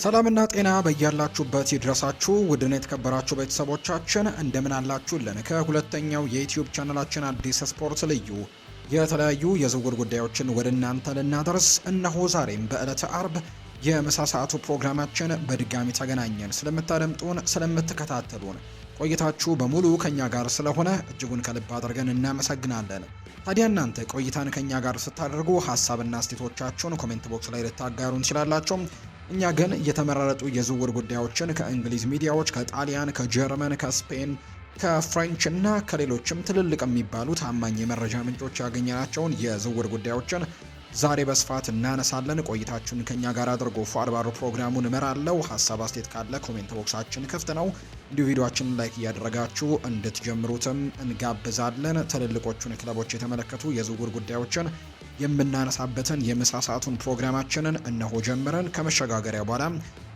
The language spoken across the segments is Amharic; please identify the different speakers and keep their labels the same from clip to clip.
Speaker 1: ሰላምና ጤና በያላችሁበት ይድረሳችሁ ውድን የተከበራችሁ ቤተሰቦቻችን እንደምን አላችሁልን? ከሁለተኛው የዩቲዩብ ቻናላችን አዲስ ስፖርት ልዩ የተለያዩ የዝውውር ጉዳዮችን ወደ እናንተ ልናደርስ እነሆ ዛሬም በዕለተ አርብ የምሳ ሰዓቱ ፕሮግራማችን በድጋሚ ተገናኘን። ስለምታደምጡን፣ ስለምትከታተሉን ቆይታችሁ በሙሉ ከኛ ጋር ስለሆነ እጅጉን ከልብ አድርገን እናመሰግናለን። ታዲያ እናንተ ቆይታን ከኛ ጋር ስታደርጉ ሀሳብና አስተያየቶቻችሁን ኮሜንት ቦክስ ላይ ልታጋሩን ትችላላችሁ። እኛ ግን የተመረጡ የዝውውር ጉዳዮችን ከእንግሊዝ ሚዲያዎች፣ ከጣሊያን፣ ከጀርመን፣ ከስፔን፣ ከፍሬንች እና ከሌሎችም ትልልቅ የሚባሉ ታማኝ የመረጃ ምንጮች ያገኘናቸውን የዝውውር ጉዳዮችን ዛሬ በስፋት እናነሳለን። ቆይታችሁን ከኛ ጋር አድርጎ ፏርባሩ ፕሮግራሙን እመራለሁ። ሀሳብ አስተያየት ካለ ኮሜንት ቦክሳችን ክፍት ነው። እንዲሁ ቪዲዮአችንን ላይክ እያደረጋችሁ እንድትጀምሩትም እንጋብዛለን። ትልልቆቹን ክለቦች የተመለከቱ የዝውውር ጉዳዮችን የምናነሳበትን የምሳ ሰዓቱን ፕሮግራማችንን እነሆ ጀምረን ከመሸጋገሪያ በኋላ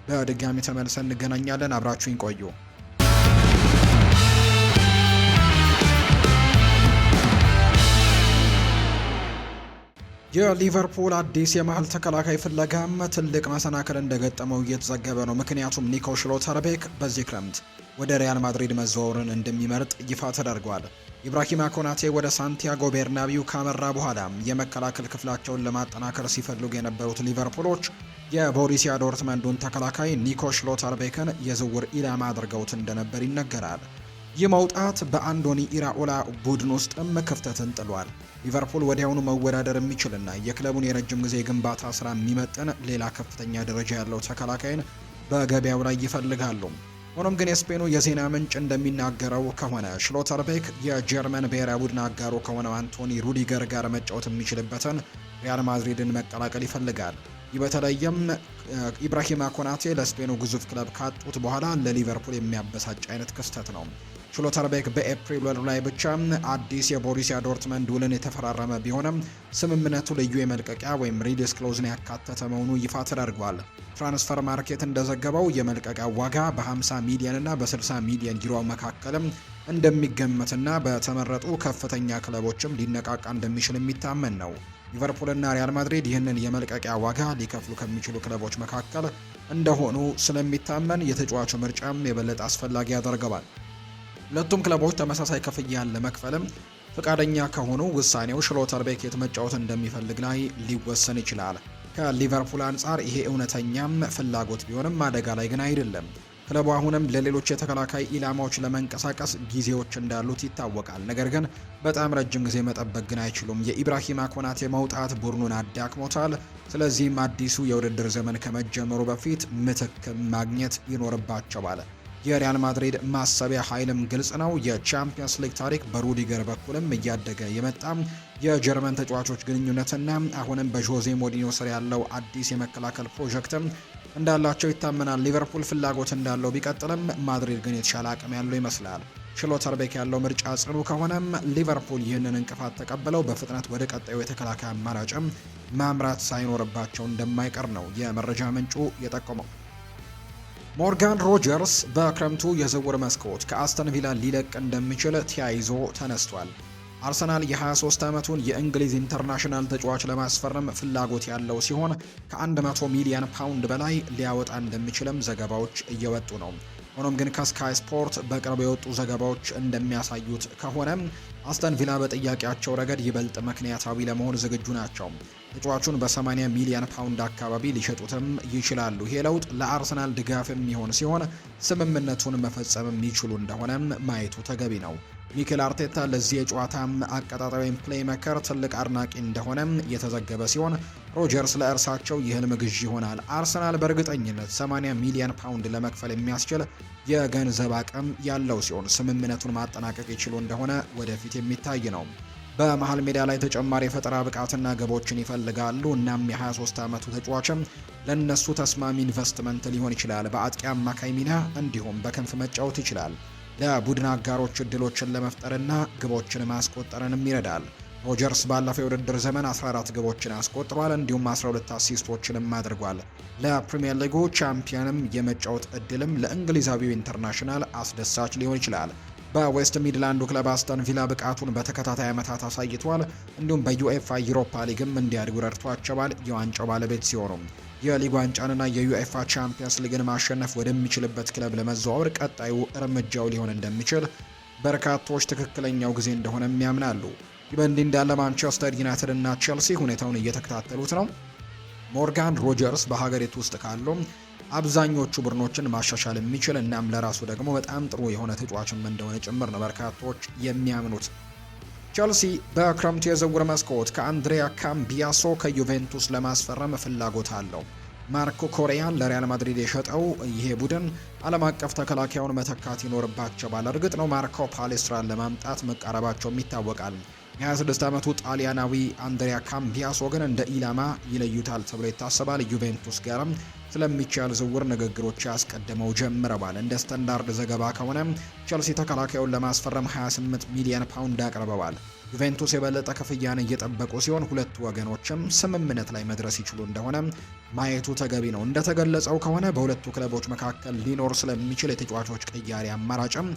Speaker 1: በድጋሚ ተመልሰን እንገናኛለን። አብራችሁኝ ቆዩ። የሊቨርፑል አዲስ የመሃል ተከላካይ ፍለጋም ትልቅ መሰናክል እንደገጠመው እየተዘገበ ነው። ምክንያቱም ኒኮ ሽሎተርቤክ በዚህ ክረምት ወደ ሪያል ማድሪድ መዘዋወርን እንደሚመርጥ ይፋ ተደርጓል። ኢብራሂማ ኮናቴ ወደ ሳንቲያጎ ቤርናቢው ካመራ በኋላ የመከላከል ክፍላቸውን ለማጠናከር ሲፈልጉ የነበሩት ሊቨርፑሎች የቦሩሲያ ዶርትመንዱን ተከላካይ ኒኮ ሽሎተርቤክን የዝውውር ኢላማ አድርገውት እንደነበር ይነገራል። ይህ መውጣት በአንዶኒ ኢራኦላ ቡድን ውስጥም ክፍተትን ጥሏል። ሊቨርፑል ወዲያውኑ መወዳደር የሚችልና የክለቡን የረጅም ጊዜ ግንባታ ስራ የሚመጥን ሌላ ከፍተኛ ደረጃ ያለው ተከላካይን በገበያው ላይ ይፈልጋሉ። ሆኖም ግን የስፔኑ የዜና ምንጭ እንደሚናገረው ከሆነ ሽሎተርቤክ የጀርመን ብሔራዊ ቡድን አጋሩ ከሆነው አንቶኒ ሩዲገር ጋር መጫወት የሚችልበትን ሪያል ማድሪድን መቀላቀል ይፈልጋል። ይህ በተለይም ኢብራሂማ ኮናቴ ለስፔኑ ግዙፍ ክለብ ካጡት በኋላ ለሊቨርፑል የሚያበሳጭ አይነት ክስተት ነው። ሽሎተርቤክ በኤፕሪል ወር ላይ ብቻ አዲስ የቦሩሲያ ዶርትመንድ ውልን የተፈራረመ ቢሆንም ስምምነቱ ልዩ የመልቀቂያ ወይም ሪሊዝ ክሎዝን ያካተተ መሆኑ ይፋ ተደርጓል። ትራንስፈር ማርኬት እንደዘገበው የመልቀቂያ ዋጋ በ50 ሚሊዮን እና በ60 ሚሊዮን ዩሮ መካከልም እንደሚገመትና በተመረጡ ከፍተኛ ክለቦችም ሊነቃቃ እንደሚችል የሚታመን ነው። ሊቨርፑልና ሪያል ማድሪድ ይህንን የመልቀቂያ ዋጋ ሊከፍሉ ከሚችሉ ክለቦች መካከል እንደሆኑ ስለሚታመን የተጫዋቹ ምርጫም የበለጠ አስፈላጊ ያደርገዋል። ሁለቱም ክለቦች ተመሳሳይ ክፍያን ለመክፈልም ፈቃደኛ ከሆኑ ውሳኔው ሽሎተርቤክ የት መጫወት እንደሚፈልግ ላይ ሊወሰን ይችላል። ከሊቨርፑል አንጻር ይሄ እውነተኛም ፍላጎት ቢሆንም አደጋ ላይ ግን አይደለም። ክለቡ አሁንም ለሌሎች የተከላካይ ኢላማዎች ለመንቀሳቀስ ጊዜዎች እንዳሉት ይታወቃል። ነገር ግን በጣም ረጅም ጊዜ መጠበቅ ግን አይችሉም። የኢብራሂማ ኮናቴ መውጣት ቡድኑን አዳክሞታል። ስለዚህም አዲሱ የውድድር ዘመን ከመጀመሩ በፊት ምትክ ማግኘት ይኖርባቸዋል። የሪያል ማድሪድ ማሰቢያ ኃይልም ግልጽ ነው። የቻምፒየንስ ሊግ ታሪክ በሩዲገር በኩልም እያደገ የመጣ የጀርመን ተጫዋቾች ግንኙነትና አሁንም በጆዜ ሞሪኒዮ ስር ያለው አዲስ የመከላከል ፕሮጀክትም እንዳላቸው ይታመናል። ሊቨርፑል ፍላጎት እንዳለው ቢቀጥልም ማድሪድ ግን የተሻለ አቅም ያለው ይመስላል። ሽሎተርቤክ ያለው ምርጫ ጽኑ ከሆነም ሊቨርፑል ይህንን እንቅፋት ተቀብለው በፍጥነት ወደ ቀጣዩ የተከላካይ አማራጭም ማምራት ሳይኖርባቸው እንደማይቀር ነው የመረጃ ምንጩ የጠቆመው። ሞርጋን ሮጀርስ በክረምቱ የዝውውር መስኮት ከአስተን ቪላ ሊለቅ እንደሚችል ተያይዞ ተነስቷል። አርሰናል የ23 ዓመቱን የእንግሊዝ ኢንተርናሽናል ተጫዋች ለማስፈረም ፍላጎት ያለው ሲሆን ከ100 ሚሊዮን ፓውንድ በላይ ሊያወጣ እንደሚችልም ዘገባዎች እየወጡ ነው። ሆኖም ግን ከስካይ ስፖርት በቅርብ የወጡ ዘገባዎች እንደሚያሳዩት ከሆነ አስተን ቪላ በጥያቄያቸው ረገድ ይበልጥ ምክንያታዊ ለመሆን ዝግጁ ናቸው። ተጫዋቹን በ80 ሚሊዮን ፓውንድ አካባቢ ሊሸጡትም ይችላሉ። ይሄ ለውጥ ለአርሰናል ድጋፍ የሚሆን ሲሆን ስምምነቱን መፈጸም የሚችሉ እንደሆነም ማየቱ ተገቢ ነው። ሚኬል አርቴታ ለዚህ የጨዋታ አቀጣጣይ ወይም ፕሌይ ሜከር ትልቅ አድናቂ እንደሆነም የተዘገበ ሲሆን ሮጀርስ ለእርሳቸው የህልም ግዢ ይሆናል። አርሰናል በእርግጠኝነት 80 ሚሊዮን ፓውንድ ለመክፈል የሚያስችል የገንዘብ አቅም ያለው ሲሆን ስምምነቱን ማጠናቀቅ ይችሉ እንደሆነ ወደፊት የሚታይ ነው። በመሃል ሜዳ ላይ ተጨማሪ የፈጠራ ብቃትና ግቦችን ይፈልጋሉ። እናም የ23 ዓመቱ ተጫዋችም ለነሱ ተስማሚ ኢንቨስትመንት ሊሆን ይችላል። በአጥቂ አማካይ ሚና እንዲሁም በክንፍ መጫወት ይችላል። ለቡድን አጋሮች እድሎችን ለመፍጠርና ግቦችን ማስቆጠርንም ይረዳል። ሮጀርስ ባለፈው የውድድር ዘመን 14 ግቦችን አስቆጥሯል፣ እንዲሁም 12 አሲስቶችንም አድርጓል። ለፕሪሚየር ሊጉ ቻምፒየንም የመጫወት እድልም ለእንግሊዛዊው ኢንተርናሽናል አስደሳች ሊሆን ይችላል። በዌስት ሚድላንዱ ክለብ አስተን ቪላ ብቃቱን በተከታታይ ዓመታት አሳይቷል። እንዲሁም በዩኤፋ ዩሮፓ ሊግም እንዲያድጉ ረድቷቸዋል። የዋንጫው ባለቤት ሲሆኑ የሊግ ዋንጫንና የዩኤፋ ቻምፒየንስ ሊግን ማሸነፍ ወደሚችልበት ክለብ ለመዘዋወር ቀጣዩ እርምጃው ሊሆን እንደሚችል በርካቶች ትክክለኛው ጊዜ እንደሆነ ያምናሉ። ይህ በእንዲህ እንዳለ ማንቸስተር ዩናይትድ እና ቼልሲ ሁኔታውን እየተከታተሉት ነው። ሞርጋን ሮጀርስ በሀገሪቱ ውስጥ ካሉ አብዛኞቹ ቡድኖችን ማሻሻል የሚችል እናም ለራሱ ደግሞ በጣም ጥሩ የሆነ ተጫዋችም እንደሆነ ጭምር ነው በርካቶች የሚያምኑት። ቸልሲ በክረምቱ የዝውውር መስኮት ከአንድሪያ ካምቢያሶ ከዩቬንቱስ ለማስፈረም ፍላጎት አለው። ማርኮ ኮሪያን ለሪያል ማድሪድ የሸጠው ይሄ ቡድን ዓለም አቀፍ ተከላካዩን መተካት ይኖርባቸዋል። እርግጥ ነው ማርኮ ፓሌስትራን ለማምጣት መቃረባቸውም ይታወቃል። የ26 ዓመቱ ጣሊያናዊ አንድሪያ ካምቢያሶ ግን እንደ ኢላማ ይለዩታል ተብሎ ይታሰባል። ዩቬንቱስ ጋርም ስለሚቻል ዝውውር ንግግሮች ያስቀድመው ጀምረዋል። እንደ ስታንዳርድ ዘገባ ከሆነ ቸልሲ ተከላካዩን ለማስፈረም 28 ሚሊዮን ፓውንድ አቅርበዋል። ዩቬንቱስ የበለጠ ክፍያን እየጠበቁ ሲሆን ሁለቱ ወገኖችም ስምምነት ላይ መድረስ ይችሉ እንደሆነ ማየቱ ተገቢ ነው። እንደተገለጸው ከሆነ በሁለቱ ክለቦች መካከል ሊኖር ስለሚችል የተጫዋቾች ቅያሬ አማራጭም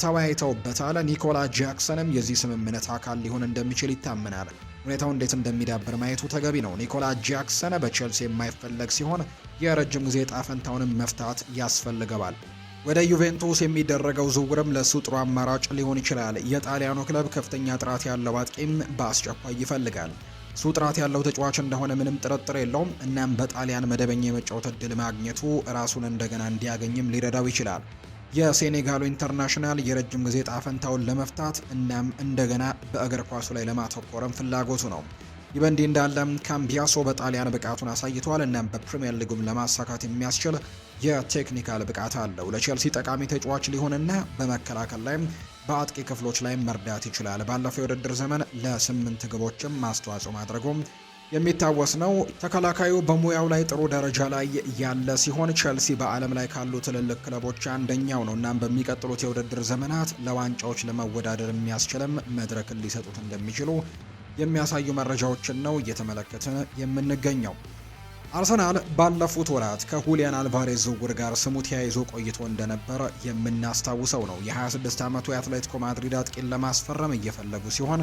Speaker 1: ተወያይተውበታል። ኒኮላ ጃክሰንም የዚህ ስምምነት አካል ሊሆን እንደሚችል ይታመናል። ሁኔታው እንዴት እንደሚዳብር ማየቱ ተገቢ ነው። ኒኮላ ጃክሰን በቼልሲ የማይፈለግ ሲሆን የረጅም ጊዜ ጣፈንታውንም መፍታት ያስፈልገዋል። ወደ ዩቬንቱስ የሚደረገው ዝውውርም ለሱ ጥሩ አማራጭ ሊሆን ይችላል። የጣሊያኑ ክለብ ከፍተኛ ጥራት ያለው አጥቂም በአስቸኳይ ይፈልጋል። እሱ ጥራት ያለው ተጫዋች እንደሆነ ምንም ጥርጥር የለውም። እናም በጣሊያን መደበኛ የመጫወት እድል ማግኘቱ ራሱን እንደገና እንዲያገኝም ሊረዳው ይችላል። የሴኔጋሉ ኢንተርናሽናል የረጅም ጊዜ ጣፈንታውን ለመፍታት እናም እንደገና በእግር ኳሱ ላይ ለማተኮረም ፍላጎቱ ነው። ይህ በእንዲህ እንዳለም ካምቢያሶ በጣሊያን ብቃቱን አሳይቷል። እናም በፕሪሚየር ሊጉም ለማሳካት የሚያስችል የቴክኒካል ብቃት አለው። ለቼልሲ ጠቃሚ ተጫዋች ሊሆንና በመከላከል ላይም በአጥቂ ክፍሎች ላይም መርዳት ይችላል። ባለፈው የውድድር ዘመን ለ8 ግቦችም ማስተዋጽኦ ማድረጉም የሚታወስ ነው። ተከላካዩ በሙያው ላይ ጥሩ ደረጃ ላይ ያለ ሲሆን ቼልሲ በዓለም ላይ ካሉ ትልልቅ ክለቦች አንደኛው ነው። እናም በሚቀጥሉት የውድድር ዘመናት ለዋንጫዎች ለመወዳደር የሚያስችልም መድረክን ሊሰጡት እንደሚችሉ የሚያሳዩ መረጃዎችን ነው እየተመለከትን የምንገኘው። አርሰናል ባለፉት ወራት ከሁሊያን አልቫሬዝ ዝውውር ጋር ስሙ ተያይዞ ቆይቶ እንደነበረ የምናስታውሰው ነው። የ26 ዓመቱ የአትሌቲኮ ማድሪድ አጥቂን ለማስፈረም እየፈለጉ ሲሆን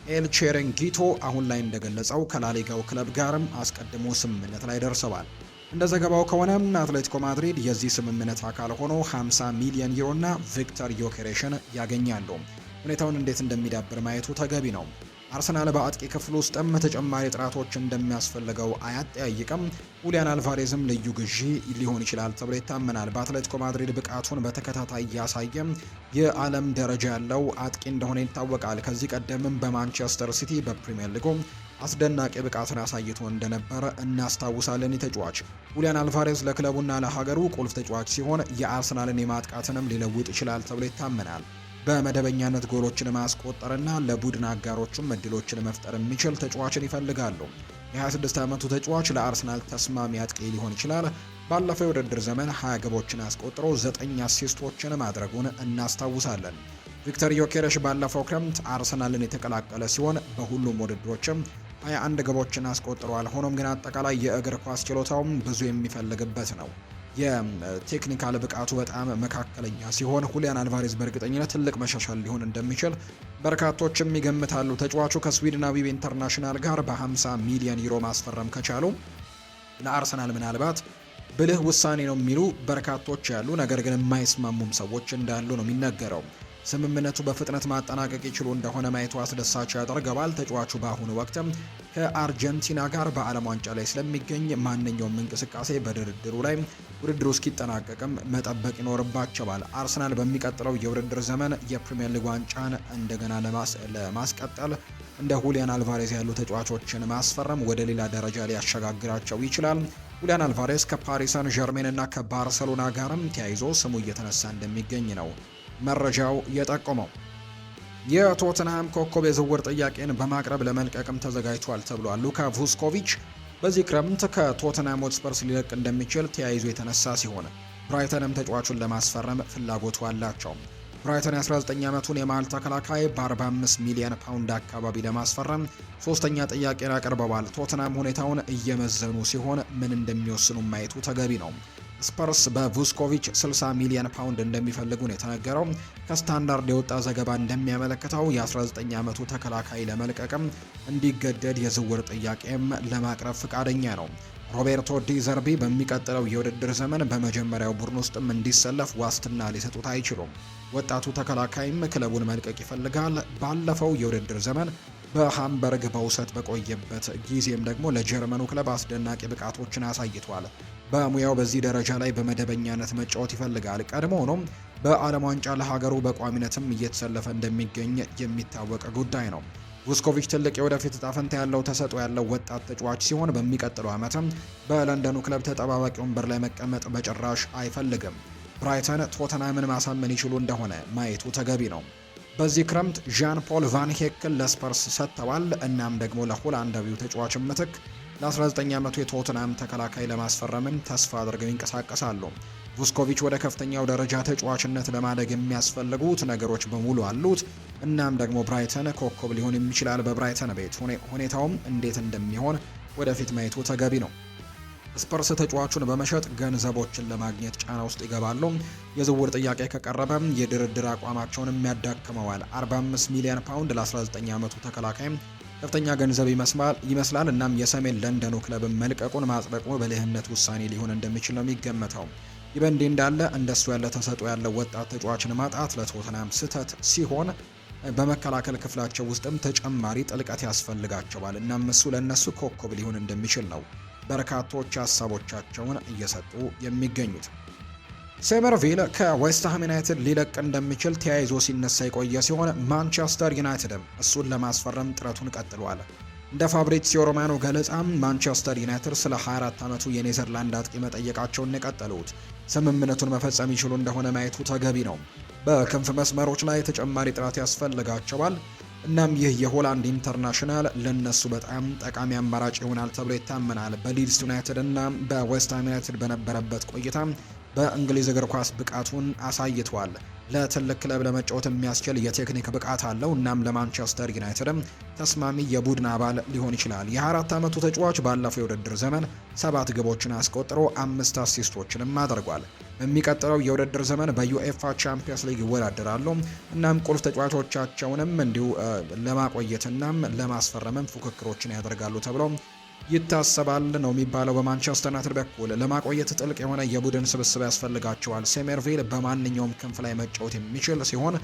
Speaker 1: ኤል ቼሬንጊቶ አሁን ላይ እንደገለጸው ከላሊጋው ክለብ ጋርም አስቀድሞ ስምምነት ላይ ደርሰዋል። እንደ ዘገባው ከሆነ አትሌቲኮ ማድሪድ የዚህ ስምምነት አካል ሆኖ 50 ሚሊዮን ዩሮ እና ቪክተር ዮኬሬሽን ያገኛሉ። ሁኔታውን እንዴት እንደሚዳብር ማየቱ ተገቢ ነው። አርሰናል በአጥቂ ክፍል ውስጥም ተጨማሪ ጥራቶች እንደሚያስፈልገው አያጠያይቅም። ሁሊያን አልቫሬዝም ልዩ ግዢ ሊሆን ይችላል ተብሎ ይታመናል። በአትሌቲኮ ማድሪድ ብቃቱን በተከታታይ እያሳየ የዓለም ደረጃ ያለው አጥቂ እንደሆነ ይታወቃል። ከዚህ ቀደምም በማንቸስተር ሲቲ በፕሪሚየር ሊጉ አስደናቂ ብቃትን አሳይቶ እንደነበረ እናስታውሳለን። ተጫዋች ሁሊያን አልቫሬዝ ለክለቡና ለሀገሩ ቁልፍ ተጫዋች ሲሆን የአርሰናልን የማጥቃትንም ሊለውጥ ይችላል ተብሎ ይታመናል። በመደበኛነት ጎሎችን ማስቆጠርና ለቡድን አጋሮቹም እድሎችን መፍጠር የሚችል ተጫዋችን ይፈልጋሉ። የ26 ዓመቱ ተጫዋች ለአርሰናል ተስማሚ አጥቂ ሊሆን ይችላል። ባለፈው የውድድር ዘመን 20 ግቦችን አስቆጥሮ 9 አሲስቶችን ማድረጉን እናስታውሳለን። ቪክተር ዮኬሬሽ ባለፈው ክረምት አርሰናልን የተቀላቀለ ሲሆን በሁሉም ውድድሮችም 21 ግቦችን አስቆጥሯል። ሆኖም ግን አጠቃላይ የእግር ኳስ ችሎታውም ብዙ የሚፈልግበት ነው። የቴክኒካል ብቃቱ በጣም መካከለኛ ሲሆን ሁሊያን አልቫሬዝ በእርግጠኝነት ትልቅ መሻሻል ሊሆን እንደሚችል በርካቶችም ይገምታሉ። ተጫዋቹ ከስዊድናዊው ኢንተርናሽናል ጋር በ50 ሚሊዮን ዩሮ ማስፈረም ከቻሉ ለአርሰናል ምናልባት ብልህ ውሳኔ ነው የሚሉ በርካቶች ያሉ፣ ነገር ግን የማይስማሙም ሰዎች እንዳሉ ነው የሚነገረው። ስምምነቱ በፍጥነት ማጠናቀቅ ይችሉ እንደሆነ ማየቱ አስደሳች ያደርገዋል። ተጫዋቹ በአሁኑ ወቅትም ከአርጀንቲና ጋር በዓለም ዋንጫ ላይ ስለሚገኝ ማንኛውም እንቅስቃሴ በድርድሩ ላይ ውድድሩ እስኪጠናቀቅም መጠበቅ ይኖርባቸዋል። አርሰናል በሚቀጥለው የውድድር ዘመን የፕሪሚየር ሊግ ዋንጫን እንደገና ለማስቀጠል እንደ ሁሊያን አልቫሬዝ ያሉ ተጫዋቾችን ማስፈረም ወደ ሌላ ደረጃ ሊያሸጋግራቸው ይችላል። ሁሊያን አልቫሬዝ ከፓሪስ ሰን ዠርሜን እና ከባርሰሎና ጋርም ተያይዞ ስሙ እየተነሳ እንደሚገኝ ነው መረጃው የጠቆመው። የቶተንሃም ኮከብ የዝውውር ጥያቄን በማቅረብ ለመልቀቅም ተዘጋጅቷል ተብሏል። ሉካ ቩስኮቪች በዚህ ክረምት ከቶተንሃም ሆትስፐርስ ሊለቅ እንደሚችል ተያይዞ የተነሳ ሲሆን ብራይተንም ተጫዋቹን ለማስፈረም ፍላጎቱ አላቸው። ብራይተን የ19 ዓመቱን የመሃል ተከላካይ በ45 ሚሊዮን ፓውንድ አካባቢ ለማስፈረም ሶስተኛ ጥያቄን አቅርበዋል። ቶተንሃም ሁኔታውን እየመዘኑ ሲሆን ምን እንደሚወስኑ ማየቱ ተገቢ ነው። ስፐርስ በቡስኮቪች 60 ሚሊዮን ፓውንድ እንደሚፈልጉ ነው የተነገረው። ከስታንዳርድ የወጣ ዘገባ እንደሚያመለክተው የ19 ዓመቱ ተከላካይ ለመልቀቅም እንዲገደድ የዝውውር ጥያቄም ለማቅረብ ፍቃደኛ ነው። ሮቤርቶ ዲ ዘርቢ በሚቀጥለው የውድድር ዘመን በመጀመሪያው ቡድን ውስጥም እንዲሰለፍ ዋስትና ሊሰጡት አይችሉም። ወጣቱ ተከላካይም ክለቡን መልቀቅ ይፈልጋል። ባለፈው የውድድር ዘመን በሃምበርግ በውሰት በቆየበት ጊዜም ደግሞ ለጀርመኑ ክለብ አስደናቂ ብቃቶችን አሳይቷል። በሙያው በዚህ ደረጃ ላይ በመደበኛነት መጫወት ይፈልጋል። ቀድሞውንም በዓለም ዋንጫ ለሀገሩ በቋሚነትም እየተሰለፈ እንደሚገኝ የሚታወቅ ጉዳይ ነው። ቡስኮቪች ትልቅ የወደፊት እጣ ፈንታ ያለው ተሰጥኦ ያለው ወጣት ተጫዋች ሲሆን በሚቀጥለው ዓመትም በለንደኑ ክለብ ተጠባባቂ ወንበር ላይ መቀመጥ በጭራሽ አይፈልግም። ብራይተን ቶተናምን ማሳመን ይችሉ እንደሆነ ማየቱ ተገቢ ነው። በዚህ ክረምት ዣን ፖል ቫን ሄክን ለስፐርስ ሰጥተዋል። እናም ደግሞ ለሆላንዳዊው ተጫዋች ምትክ ለ19 ዓመቱ የቶተናም ተከላካይ ለማስፈረምን ተስፋ አድርገው ይንቀሳቀሳሉ። ቡስኮቪች ወደ ከፍተኛው ደረጃ ተጫዋችነት ለማደግ የሚያስፈልጉት ነገሮች በሙሉ አሉት። እናም ደግሞ ብራይተን ኮከብ ሊሆን ይችላል በብራይተን ቤት። ሁኔታውም እንዴት እንደሚሆን ወደፊት ማየቱ ተገቢ ነው። ስፐርስ ተጫዋቹን በመሸጥ ገንዘቦችን ለማግኘት ጫና ውስጥ ይገባሉ። የዝውውር ጥያቄ ከቀረበ የድርድር አቋማቸውንም ያዳክመዋል። 45 ሚሊዮን ፓውንድ ለ19 ዓመቱ ተከላካይ ከፍተኛ ገንዘብ ይመስላል። እናም የሰሜን ለንደኑ ክለብ መልቀቁን ማጽደቁ በልህነት ውሳኔ ሊሆን እንደሚችል ነው የሚገመተው። ይህ በእንዲህ እንዳለ እንደሱ ያለ ተሰጥኦ ያለው ወጣት ተጫዋችን ማጣት ለቶተናም ስህተት ሲሆን በመከላከል ክፍላቸው ውስጥም ተጨማሪ ጥልቀት ያስፈልጋቸዋል። እናም እሱ ለእነሱ ኮከብ ሊሆን እንደሚችል ነው በርካቶች ሀሳቦቻቸውን እየሰጡ የሚገኙት። ሴመርቪል ከዌስትሃም ዩናይትድ ሊለቅ እንደሚችል ተያይዞ ሲነሳ የቆየ ሲሆን ማንቸስተር ዩናይትድም እሱን ለማስፈረም ጥረቱን ቀጥሏል። እንደ ፋብሪዚዮ ሮማኖ ገለጻም ማንቸስተር ዩናይትድ ስለ 24 ዓመቱ የኔዘርላንድ አጥቂ መጠየቃቸውን የቀጠሉት ስምምነቱን መፈጸም ይችሉ እንደሆነ ማየቱ ተገቢ ነው። በክንፍ መስመሮች ላይ ተጨማሪ ጥራት ያስፈልጋቸዋል። እናም ይህ የሆላንድ ኢንተርናሽናል ለነሱ በጣም ጠቃሚ አማራጭ ይሆናል ተብሎ ይታመናል። በሊድስ ዩናይትድ እና በዌስትሃም ዩናይትድ በነበረበት ቆይታ በእንግሊዝ እግር ኳስ ብቃቱን አሳይቷል። ለትልቅ ክለብ ለመጫወት የሚያስችል የቴክኒክ ብቃት አለው። እናም ለማንቸስተር ዩናይትድም ተስማሚ የቡድን አባል ሊሆን ይችላል። የ24 ዓመቱ ተጫዋች ባለፈው የውድድር ዘመን 7 ግቦችን አስቆጥሮ 5 አሲስቶችንም አድርጓል። በሚቀጥለው የውድድር ዘመን በዩኤፋ ቻምፒየንስ ሊግ ይወዳደራሉ። እናም ቁልፍ ተጫዋቾቻቸውንም እንዲሁ ለማቆየትና ለማስፈረምም ፉክክሮችን ያደርጋሉ ተብሎ ይታሰባል ነው የሚባለው። በማንቸስተር ዩናይትድ በኩል ለማቆየት ጥልቅ የሆነ የቡድን ስብስብ ያስፈልጋቸዋል። ሴሜርቪል በማንኛውም ክንፍ ላይ መጫወት የሚችል ሲሆን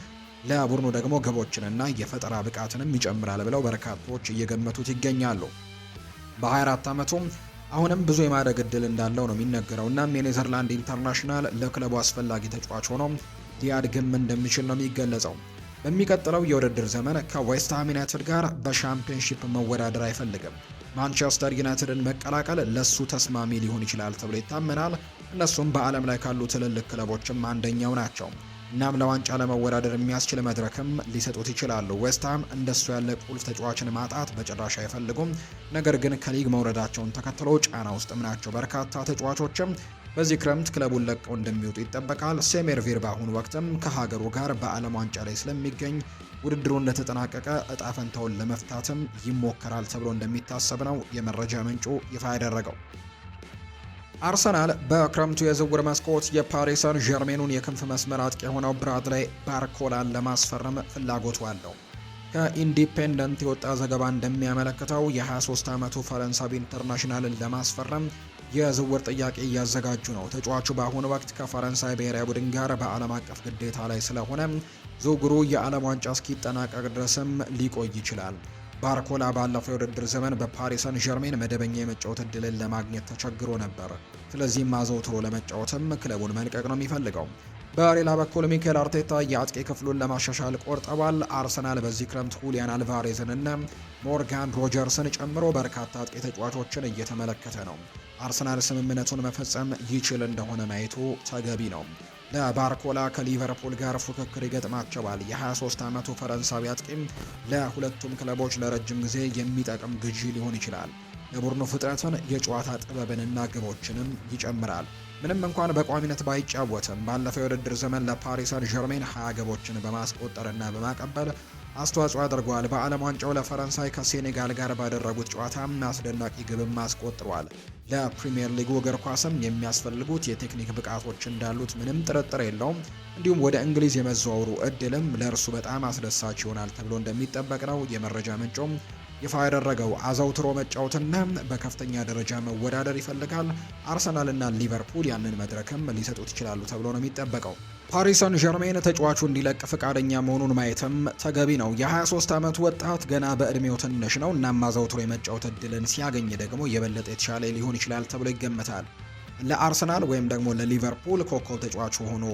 Speaker 1: ለቡድኑ ደግሞ ግቦችንና የፈጠራ ብቃትንም ይጨምራል ብለው በርካቶች እየገመቱት ይገኛሉ። በ24 ዓመቱ አሁንም ብዙ የማደግ እድል እንዳለው ነው የሚነገረው። እናም የኔዘርላንድ ኢንተርናሽናል ለክለቡ አስፈላጊ ተጫዋች ሆኖ ሊያድግም እንደሚችል ነው የሚገለጸው። በሚቀጥለው የውድድር ዘመን ከዌስትሃም ዩናይትድ ጋር በሻምፒዮንሺፕ መወዳደር አይፈልግም። ማንቸስተር ዩናይትድን መቀላቀል ለሱ ተስማሚ ሊሆን ይችላል ተብሎ ይታመናል። እነሱም በዓለም ላይ ካሉ ትልልቅ ክለቦችም አንደኛው ናቸው። እናም ለዋንጫ ለመወዳደር የሚያስችል መድረክም ሊሰጡት ይችላሉ። ዌስትሃም እንደሱ ያለ ቁልፍ ተጫዋችን ማጣት በጭራሽ አይፈልጉም። ነገር ግን ከሊግ መውረዳቸውን ተከትሎ ጫና ውስጥም ናቸው። በርካታ ተጫዋቾችም በዚህ ክረምት ክለቡን ለቀው እንደሚወጡ ይጠበቃል። ሴሜርቪር በአሁኑ ወቅትም ከሀገሩ ጋር በዓለም ዋንጫ ላይ ስለሚገኝ ውድድሩ እንደተጠናቀቀ እጣ ፈንታውን ለመፍታትም ይሞከራል ተብሎ እንደሚታሰብ ነው የመረጃ ምንጩ ይፋ ያደረገው። አርሰናል በክረምቱ የዝውውር መስኮት የፓሪስ ሰን ዠርሜኑን የክንፍ መስመር አጥቂ የሆነው ብራድላይ ባርኮላን ለማስፈረም ፍላጎቱ አለው። ከኢንዲፔንደንት የወጣ ዘገባ እንደሚያመለክተው የ23 ዓመቱ ፈረንሳዊ ኢንተርናሽናልን ለማስፈረም የዝውውር ጥያቄ እያዘጋጁ ነው። ተጫዋቹ በአሁኑ ወቅት ከፈረንሳይ ብሔራዊ ቡድን ጋር በዓለም አቀፍ ግዴታ ላይ ስለሆነ ዝውውሩ የዓለም ዋንጫ እስኪጠናቀቅ ድረስም ሊቆይ ይችላል። ባርኮላ ባለፈው የውድድር ዘመን በፓሪስ ሰን ዠርሜን መደበኛ የመጫወት እድልን ለማግኘት ተቸግሮ ነበር። ስለዚህም አዘውትሮ ለመጫወትም ክለቡን መልቀቅ ነው የሚፈልገው። በሌላ በኩል ሚኬል አርቴታ የአጥቂ ክፍሉን ለማሻሻል ቆርጠዋል። አርሰናል በዚህ ክረምት ሁሊያን አልቫሬዝን እና ሞርጋን ሮጀርስን ጨምሮ በርካታ አጥቂ ተጫዋቾችን እየተመለከተ ነው። አርሰናል ስምምነቱን መፈጸም ይችል እንደሆነ ማየቱ ተገቢ ነው። ለባርኮላ ከሊቨርፑል ጋር ፉክክር ይገጥማቸዋል። የ23 ዓመቱ ፈረንሳዊ አጥቂም ለሁለቱም ክለቦች ለረጅም ጊዜ የሚጠቅም ግዢ ሊሆን ይችላል። ለቡድኑ ፍጥነትን፣ የጨዋታ ጥበብንና ግቦችንም ይጨምራል። ምንም እንኳን በቋሚነት ባይጫወትም ባለፈው የውድድር ዘመን ለፓሪስ ሰን ዠርሜን 20 ግቦችን በማስቆጠርና በማቀበል አስተዋጽኦ አድርጓል። በዓለም ዋንጫው ለፈረንሳይ ከሴኔጋል ጋር ባደረጉት ጨዋታ አስደናቂ ግብም አስቆጥሯል። ለፕሪሚየር ሊጉ እግር ኳስም የሚያስፈልጉት የቴክኒክ ብቃቶች እንዳሉት ምንም ጥርጥር የለውም። እንዲሁም ወደ እንግሊዝ የመዘዋወሩ እድልም ለእርሱ በጣም አስደሳች ይሆናል ተብሎ እንደሚጠበቅ ነው የመረጃ ምንጩም ይፋ ያደረገው። አዘውትሮ መጫወትና በከፍተኛ ደረጃ መወዳደር ይፈልጋል። አርሰናልና ሊቨርፑል ያንን መድረክም ሊሰጡት ይችላሉ ተብሎ ነው የሚጠበቀው። ፓሪስ ሰን ዠርሜን ተጫዋቹ እንዲለቅ ፈቃደኛ መሆኑን ማየትም ተገቢ ነው። የ23 ዓመቱ ወጣት ገና በእድሜው ትንሽ ነው። እናም አዘውትሮ የመጫወት እድልን ሲያገኝ ደግሞ የበለጠ የተሻለ ሊሆን ይችላል ተብሎ ይገመታል። ለአርሰናል ወይም ደግሞ ለሊቨርፑል ኮከብ ተጫዋቹ ሆኖ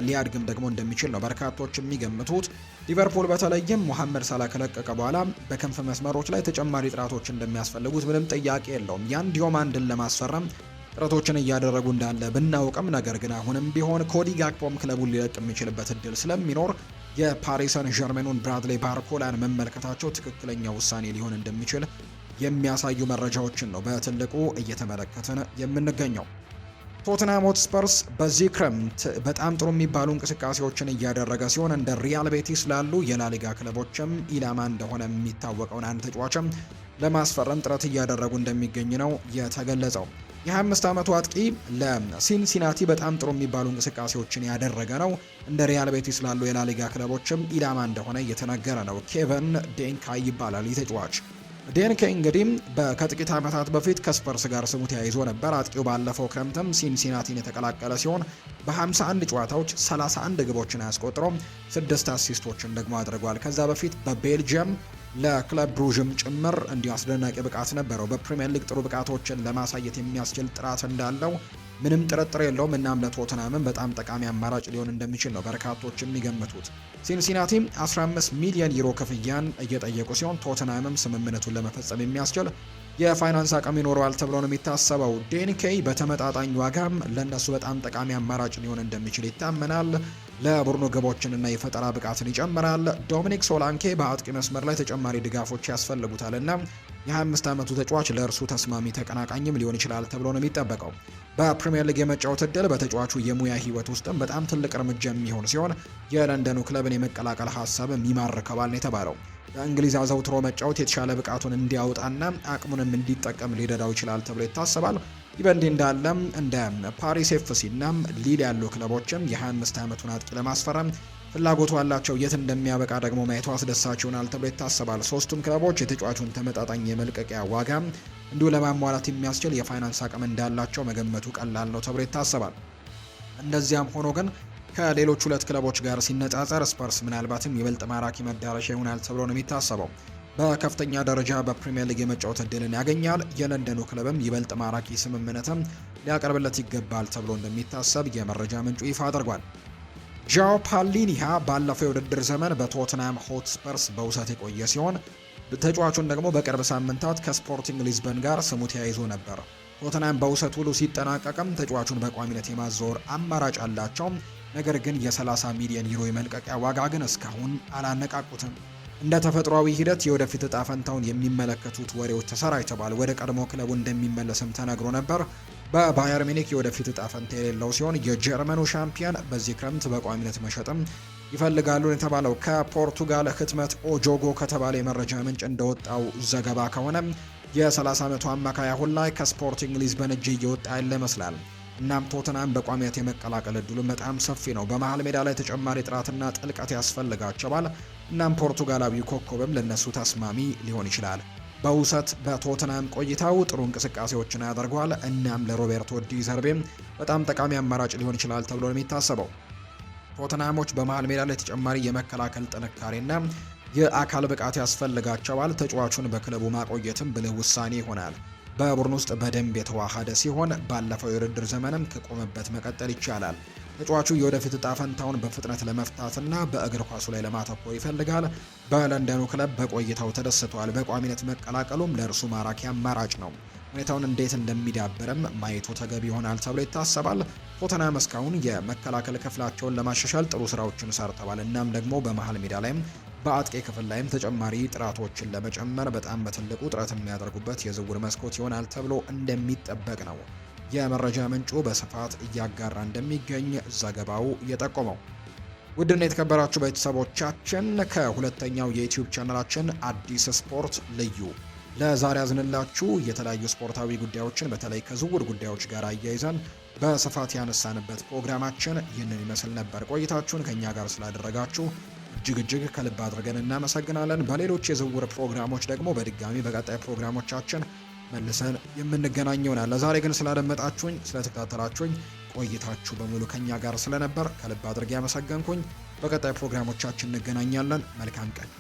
Speaker 1: ሊያድግም ደግሞ እንደሚችል ነው በርካቶች የሚገምቱት። ሊቨርፑል በተለይም ሙሐመድ ሳላ ከለቀቀ በኋላ በክንፍ መስመሮች ላይ ተጨማሪ ጥራቶች እንደሚያስፈልጉት ምንም ጥያቄ የለውም። ያን ዲዮማንድን ለማስፈረም ጥረቶችን እያደረጉ እንዳለ ብናውቅም፣ ነገር ግን አሁንም ቢሆን ኮዲ ጋክፖም ክለቡን ሊለቅ የሚችልበት እድል ስለሚኖር የፓሪስ ሰን ዠርሜኑን ብራድሌይ ባርኮላን መመልከታቸው ትክክለኛ ውሳኔ ሊሆን እንደሚችል የሚያሳዩ መረጃዎችን ነው በትልቁ እየተመለከትን የምንገኘው። ቶተንሃም ሆትስፐርስ በዚህ ክረምት በጣም ጥሩ የሚባሉ እንቅስቃሴዎችን እያደረገ ሲሆን እንደ ሪያል ቤቲስ ላሉ የላሊጋ ክለቦችም ኢላማ እንደሆነ የሚታወቀውን አንድ ተጫዋችም ለማስፈረም ጥረት እያደረጉ እንደሚገኝ ነው የተገለጸው። የ25 ዓመቱ አጥቂ ለሲንሲናቲ በጣም ጥሩ የሚባሉ እንቅስቃሴዎችን ያደረገ ነው። እንደ ሪያል ቤቲስ ላሉ የላሊጋ ክለቦችም ኢላማ እንደሆነ እየተነገረ ነው። ኬቨን ዴንካይ ይባላል ይህ ተጫዋች። ዴንኬ እንግዲህ ከጥቂት ዓመታት በፊት ከስፐርስ ጋር ስሙ ተያይዞ ነበር። አጥቂው ባለፈው ክረምትም ሲንሲናቲን የተቀላቀለ ሲሆን በ51 ጨዋታዎች 31 ግቦችን አያስቆጥሮ 6 አሲስቶችን ደግሞ አድርጓል። ከዛ በፊት በቤልጅየም ለክለብ ብሩዥም ጭምር እንዲሁ አስደናቂ ብቃት ነበረው። በፕሪሚየር ሊግ ጥሩ ብቃቶችን ለማሳየት የሚያስችል ጥራት እንዳለው ምንም ጥርጥር የለውም። እናም ለቶተንሃምም በጣም ጠቃሚ አማራጭ ሊሆን እንደሚችል ነው በርካቶች የሚገምቱት። ሲንሲናቲ 15 ሚሊዮን ዩሮ ክፍያን እየጠየቁ ሲሆን ቶተንሃምም ስምምነቱን ለመፈጸም የሚያስችል የፋይናንስ አቅም ይኖረዋል ተብሎ ነው የሚታሰበው። ዴንኬይ በተመጣጣኝ ዋጋም ለነሱ በጣም ጠቃሚ አማራጭ ሊሆን እንደሚችል ይታመናል። ለቡድኑ ግቦችንና የፈጠራ ብቃትን ይጨምራል። ዶሚኒክ ሶላንኬ በአጥቂ መስመር ላይ ተጨማሪ ድጋፎች ያስፈልጉታልና የ25 ዓመቱ ተጫዋች ለእርሱ ተስማሚ ተቀናቃኝም ሊሆን ይችላል ተብሎ ነው የሚጠበቀው። በፕሪሚየር ሊግ የመጫወት እድል በተጫዋቹ የሙያ ሕይወት ውስጥም በጣም ትልቅ እርምጃ የሚሆን ሲሆን የለንደኑ ክለብን የመቀላቀል ሀሳብም ይማርከዋል ነው የተባለው። በእንግሊዝ አዘውትሮ መጫወት የተሻለ ብቃቱን እንዲያወጣና አቅሙንም እንዲጠቀም ሊረዳው ይችላል ተብሎ ይታሰባል። ይህ በእንዲህ እንዳለም እንደ ፓሪስ ኤፍሲ እና ሊል ያሉ ክለቦችም የ25 ዓመቱን አጥቂ ለማስፈረም ፍላጎቱ ያላቸው የት እንደሚያበቃ ደግሞ ማየቱ አስደሳች ይሆናል ተብሎ ይታሰባል። ሶስቱም ክለቦች የተጫዋቹን ተመጣጣኝ የመልቀቂያ ዋጋ እንዲሁ ለማሟላት የሚያስችል የፋይናንስ አቅም እንዳላቸው መገመቱ ቀላል ነው ተብሎ ይታሰባል። እንደዚያም ሆኖ ግን ከሌሎች ሁለት ክለቦች ጋር ሲነጻጸር ስፐርስ ምናልባትም ይበልጥ ማራኪ መዳረሻ ይሆናል ተብሎ ነው የሚታሰበው። በከፍተኛ ደረጃ በፕሪሚየር ሊግ የመጫወት እድልን ያገኛል። የለንደኑ ክለብም ይበልጥ ማራኪ ስምምነትም ሊያቀርብለት ይገባል ተብሎ እንደሚታሰብ የመረጃ ምንጩ ይፋ አድርጓል። ዣኦ ፓሊኒሃ ባለፈው የውድድር ዘመን በቶተንሃም ሆትስፐርስ በውሰት የቆየ ሲሆን ተጫዋቹን ደግሞ በቅርብ ሳምንታት ከስፖርቲንግ ሊዝበን ጋር ስሙ ተያይዞ ነበር። ቶተንሃም በውሰት ውሉ ሲጠናቀቅም ተጫዋቹን በቋሚነት የማዘወር አማራጭ አላቸው። ነገር ግን የ30 ሚሊዮን ዩሮ የመልቀቂያ ዋጋ ግን እስካሁን አላነቃቁትም። እንደ ተፈጥሯዊ ሂደት የወደፊት እጣ ፈንታውን የሚመለከቱት ወሬዎች ተሰራጭተዋል። ወደ ቀድሞ ክለቡ እንደሚመለስም ተነግሮ ነበር። በባየር ሚኒክ የወደፊት እጣ ፈንታ የሌለው ሲሆን የጀርመኑ ሻምፒዮን በዚህ ክረምት በቋሚነት መሸጥም ይፈልጋሉ የተባለው ከፖርቱጋል ህትመት ኦጆጎ ከተባለ የመረጃ ምንጭ እንደወጣው ዘገባ ከሆነ የ30 ዓመቱ አማካይ አሁን ላይ ከስፖርቲንግ ሊዝበን እጅ እየወጣ ያለ ይመስላል። እናም ቶተንሃም በቋሚነት የመቀላቀል እድሉም በጣም ሰፊ ነው። በመሃል ሜዳ ላይ ተጨማሪ ጥራትና ጥልቀት ያስፈልጋቸዋል። እናም ፖርቱጋላዊው ኮከብም ለነሱ ተስማሚ ሊሆን ይችላል። በውሰት በቶተንሃም ቆይታው ጥሩ እንቅስቃሴዎችን ያደርገዋል። እናም ለሮቤርቶ ዲ ዘርቤም በጣም ጠቃሚ አማራጭ ሊሆን ይችላል ተብሎ ነው የሚታሰበው። ቶተንሃሞች በመሃል ሜዳ ላይ ተጨማሪ የመከላከል ጥንካሬና የአካል ብቃት ያስፈልጋቸዋል። ተጫዋቹን በክለቡ ማቆየትም ብልህ ውሳኔ ይሆናል። በቡድን ውስጥ በደንብ የተዋሃደ ሲሆን ባለፈው የውድድር ዘመንም ከቆመበት መቀጠል ይቻላል። ተጫዋቹ የወደፊት እጣ ፈንታውን በፍጥነት ለመፍታትና በእግር ኳሱ ላይ ለማተኮር ይፈልጋል። በለንደኑ ክለብ በቆይታው ተደስቷል። በቋሚነት መቀላቀሉም ለእርሱ ማራኪ አማራጭ ነው። ሁኔታውን እንዴት እንደሚዳብርም ማየቱ ተገቢ ይሆናል ተብሎ ይታሰባል። ቶተንሃም እስካሁን የመከላከል ክፍላቸውን ለማሻሻል ጥሩ ስራዎችን ሰርተዋል። እናም ደግሞ በመሃል ሜዳ ላይም በአጥቂ ክፍል ላይም ተጨማሪ ጥራቶችን ለመጨመር በጣም በትልቁ ጥረት የሚያደርጉበት የዝውውር መስኮት ይሆናል ተብሎ እንደሚጠበቅ ነው የመረጃ ምንጩ በስፋት እያጋራ እንደሚገኝ ዘገባው የጠቆመው። ውድና የተከበራችሁ ቤተሰቦቻችን ከሁለተኛው የዩቲዩብ ቻናላችን አዲስ ስፖርት ልዩ ለዛሬ ያዝንላችሁ የተለያዩ ስፖርታዊ ጉዳዮችን በተለይ ከዝውውር ጉዳዮች ጋር አያይዘን በስፋት ያነሳንበት ፕሮግራማችን ይህንን ይመስል ነበር። ቆይታችሁን ከኛ ጋር ስላደረጋችሁ እጅግ ከልብ አድርገን እናመሰግናለን። በሌሎች የዝውውር ፕሮግራሞች ደግሞ በድጋሚ በቀጣይ ፕሮግራሞቻችን መልሰን የምንገናኝ ይሆናል። ለዛሬ ግን ስላደመጣችሁኝ፣ ስለተከታተላችሁኝ ቆይታችሁ በሙሉ ከኛ ጋር ስለነበር ከልብ አድርጌ ያመሰገንኩኝ። በቀጣይ ፕሮግራሞቻችን እንገናኛለን። መልካም ቀን